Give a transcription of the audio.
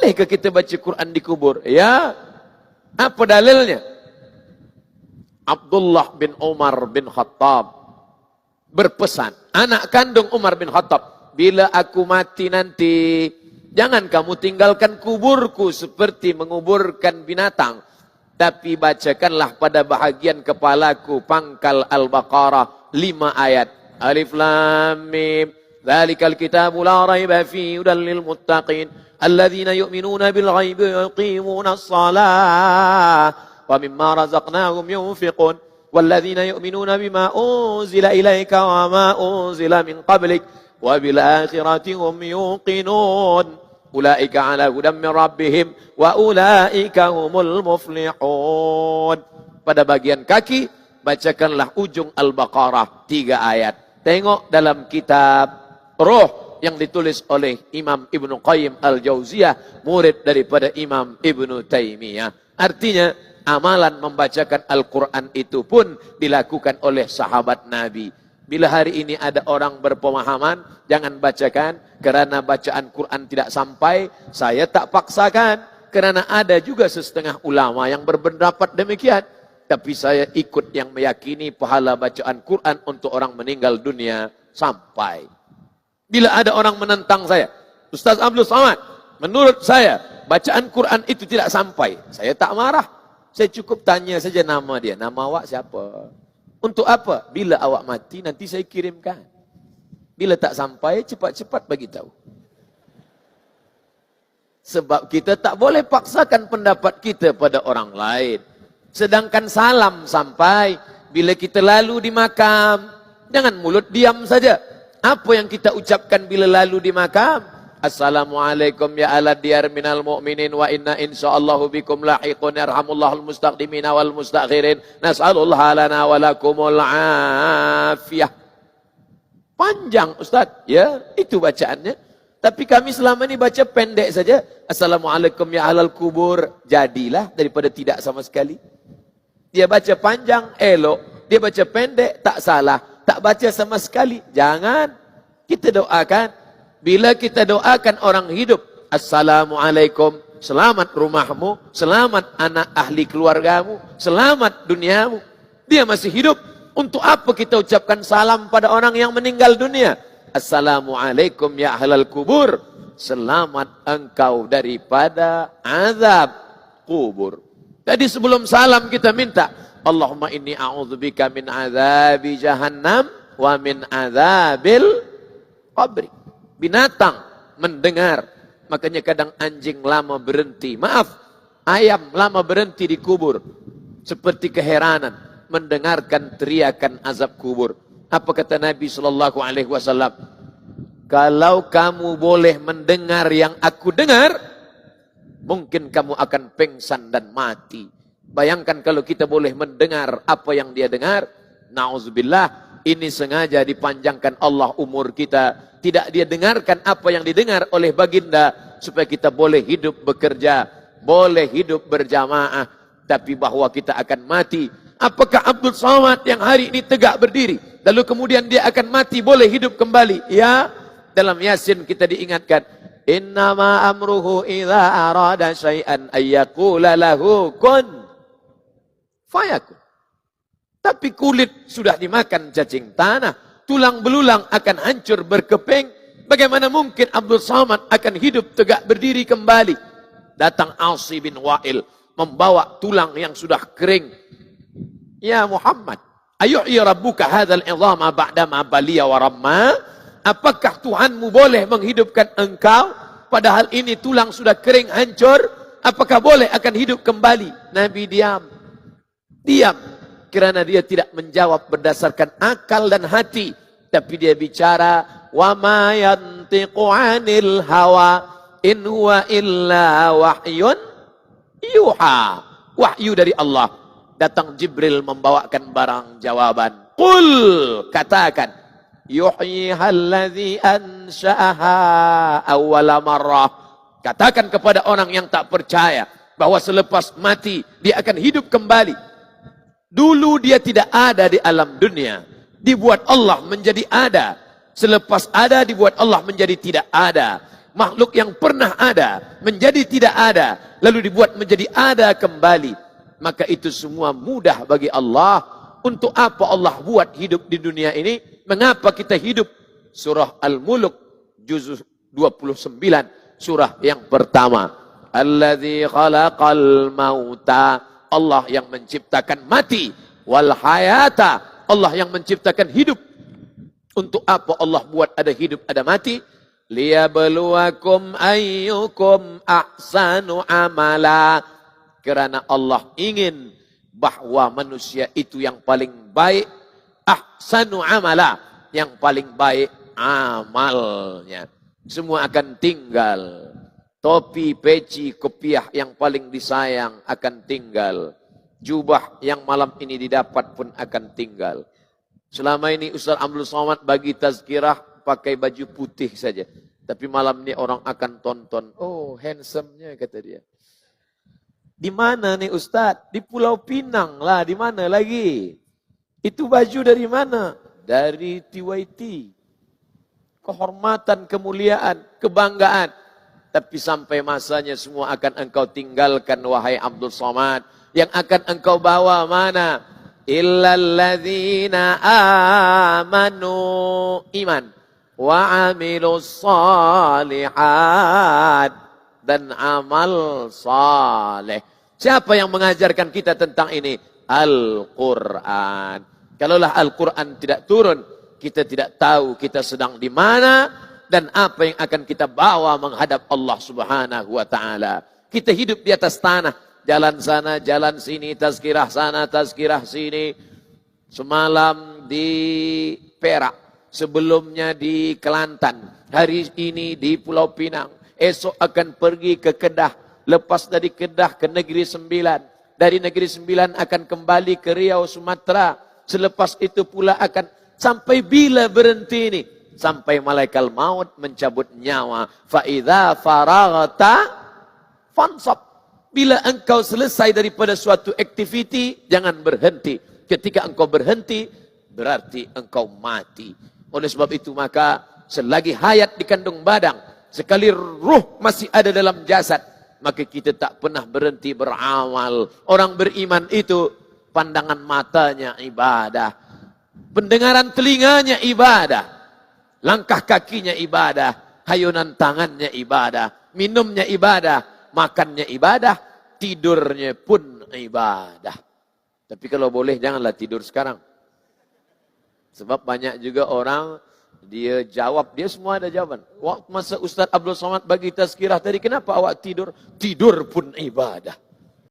Bolehkah kita baca Quran di kubur? Ya. Apa dalilnya? Abdullah bin Umar bin Khattab berpesan, anak kandung Umar bin Khattab, bila aku mati nanti, jangan kamu tinggalkan kuburku seperti menguburkan binatang, tapi bacakanlah pada bahagian kepalaku pangkal Al-Baqarah 5 ayat. Alif Lam Mim, dzalikal kitabu la raiba fihi hudal lil muttaqin, alladzina yu'minuna bil ghaibi wa yuqimuna as-salah wa mimma razaqnahum yunfiqun, walladzina yu'minuna bima unzila ilaika wa ma unzila min qablik wa bil akhirati hum yuqinun, ulaika ala hudan min rabbihim wa ulaika humul muflihun. Pada bagian kaki bacakanlah ujung Al-Baqarah 3 ayat. Tengok dalam kitab Ruh yang ditulis oleh Imam Ibnu Qayyim Al-Jauziyah, murid daripada Imam Ibnu Taimiyah. Artinya amalan membacakan Al-Quran itu pun dilakukan oleh sahabat Nabi. Bila hari ini ada orang berpemahaman, jangan bacakan kerana bacaan Quran tidak sampai, saya tak paksakan. Kerana ada juga setengah ulama yang berpendapat demikian. Tapi saya ikut yang meyakini pahala bacaan Quran untuk orang meninggal dunia sampai. Bila ada orang menentang saya, Ustaz Abdul Somad, menurut saya bacaan Quran itu tidak sampai, saya tak marah. Saya cukup tanya saja nama dia. Nama awak siapa? Untuk apa? Bila awak mati nanti saya kirimkan. Bila tak sampai, cepat-cepat bagi tahu. Sebab kita tak boleh paksakan pendapat kita pada orang lain. Sedangkan salam sampai, bila kita lalu di makam, jangan mulut diam saja. Apa yang kita ucapkan bila lalu di makam? Assalamualaikum ya ala diyar minal mu'minin wa inna insyaallahu bikum lahiqun yarhamullahul mustaqdimin wal mustakhirin nas'alullah lana wa lakumul afiyah. Panjang Ustaz, ya, itu bacaannya. Tapi kami selama ini baca pendek saja. Assalamualaikum ya ahlal kubur, jadilah daripada tidak sama sekali. Dia baca panjang, elok. Dia baca pendek, tak salah. Tak baca sama sekali, jangan. Kita doakan. Bila kita doakan orang hidup, Assalamualaikum, selamat rumahmu, selamat anak ahli keluargamu, selamat duniamu. Dia masih hidup. Untuk apa kita ucapkan salam pada orang yang meninggal dunia? Assalamualaikum ya ahlal kubur, selamat engkau daripada azab kubur. Tadi sebelum salam kita minta, Allahumma inni a'udzubika min azabi jahannam wa min azabil qabri. Binatang mendengar, makanya kadang anjing lama berhenti. Maaf, ayam lama berhenti di kubur. Seperti keheranan mendengarkan teriakan azab kubur. Apa kata Nabi SAW? Kalau kamu boleh mendengar yang aku dengar, mungkin kamu akan pengsan dan mati. Bayangkan kalau kita boleh mendengar apa yang dia dengar. Na'udzubillah, ini sengaja dipanjangkan Allah umur kita. Tidak dia dengarkan apa yang didengar oleh baginda. Supaya kita boleh hidup bekerja, boleh hidup berjamaah. Tapi bahwa kita akan mati. Apakah Abdul Somad yang hari ini tegak berdiri, lalu kemudian dia akan mati, boleh hidup kembali? Ya, dalam Yasin kita diingatkan, innama amruhu idza arada syai'an ayyaqula lahu kun fayakun. Tapi kulit sudah dimakan cacing tanah, tulang belulang akan hancur berkeping. Bagaimana mungkin Abdul Somad akan hidup tegak berdiri kembali? Datang Asi bin Wa'il membawa tulang yang sudah kering. Ya Muhammad, ayuhyi rabbuka hadzal idhama ba'dama baliya wa ramma? Apakah Tuhanmu boleh menghidupkan engkau padahal ini tulang sudah kering hancur? Apakah boleh akan hidup kembali? Nabi diam. Diam kerana dia tidak menjawab berdasarkan akal dan hati, tapi dia bicara wa ma yantiqu 'anil hawa in huwa illa wahyun yuha. Wahyu dari Allah. Datang Jibril membawakan barang jawaban. Qul, katakan, yuhyiha allazi ansha'aha awwala marrah. Katakan kepada orang yang tak percaya bahwa selepas mati dia akan hidup kembali. Dulu dia tidak ada di alam dunia, dibuat Allah menjadi ada. Selepas ada dibuat Allah menjadi tidak ada. makhluk yang pernah ada menjadi tidak ada, lalu dibuat menjadi ada kembali, maka itu semua mudah bagi Allah. Untuk apa Allah buat hidup di dunia ini? Mengapa kita hidup? Surah Al-Mulk juz 29, surah yang pertama. Alladzi khalaqal mauta, Allah yang menciptakan mati, wal hayata, Allah yang menciptakan hidup. Untuk apa Allah buat ada hidup, ada mati? Liyabluwakum ayyukum ahsanu amala. Kerana Allah ingin bahwa manusia itu yang paling baik, ahsanu amala, yang paling baik amalnya. Semua akan tinggal. Topi, peci, kopiah yang paling disayang akan tinggal. Jubah yang malam ini didapat pun akan tinggal. Selama ini Ustaz Abdul Somad bagi tazkirah pakai baju putih saja. Tapi malam ini orang akan tonton. Oh, handsome-nya kata dia. Di mana nih Ustaz? Di Pulau Pinang lah. Di mana lagi? Itu baju dari mana? Dari TYT. Kehormatan, kemuliaan, kebanggaan. Tapi sampai masanya semua akan engkau tinggalkan, wahai Abdul Somad. Yang akan engkau bawa mana? Illalladzina amanu, iman. Wa amilus salihat, dan amal saleh. Siapa yang mengajarkan kita tentang ini? Al-Quran. Kalaulah Al-Quran tidak turun, kita tidak tahu kita sedang di mana dan apa yang akan kita bawa menghadap Allah Subhanahu wa taala. Kita hidup di atas tanah, jalan sana, jalan sini, tazkirah sana, tazkirah sini. Semalam di Perak, sebelumnya di Kelantan, hari ini di Pulau Pinang. Esok akan pergi ke Kedah. Lepas dari Kedah ke Negeri Sembilan. Dari Negeri Sembilan akan kembali ke Riau, Sumatera. Selepas itu pula akan sampai bila berhenti ini? Sampai malaikat maut mencabut nyawa. Fa'idha faraghta fansab. Bila engkau selesai daripada suatu aktiviti, jangan berhenti. Ketika engkau berhenti, berarti engkau mati. Oleh sebab itu maka selagi hayat dikandung badan, sekali ruh masih ada dalam jasad, maka kita tak pernah berhenti beramal. Orang beriman itu pandangan matanya ibadah, pendengaran telinganya ibadah, langkah kakinya ibadah, hayunan tangannya ibadah, minumnya ibadah, makannya ibadah, tidurnya pun ibadah. Tapi kalau boleh janganlah tidur sekarang. Sebab banyak juga orang dia jawab, dia semua ada jawaban. Waktu masa Ustaz Abdul Somad bagi tazkirah tadi, kenapa awak tidur? Tidur pun ibadah.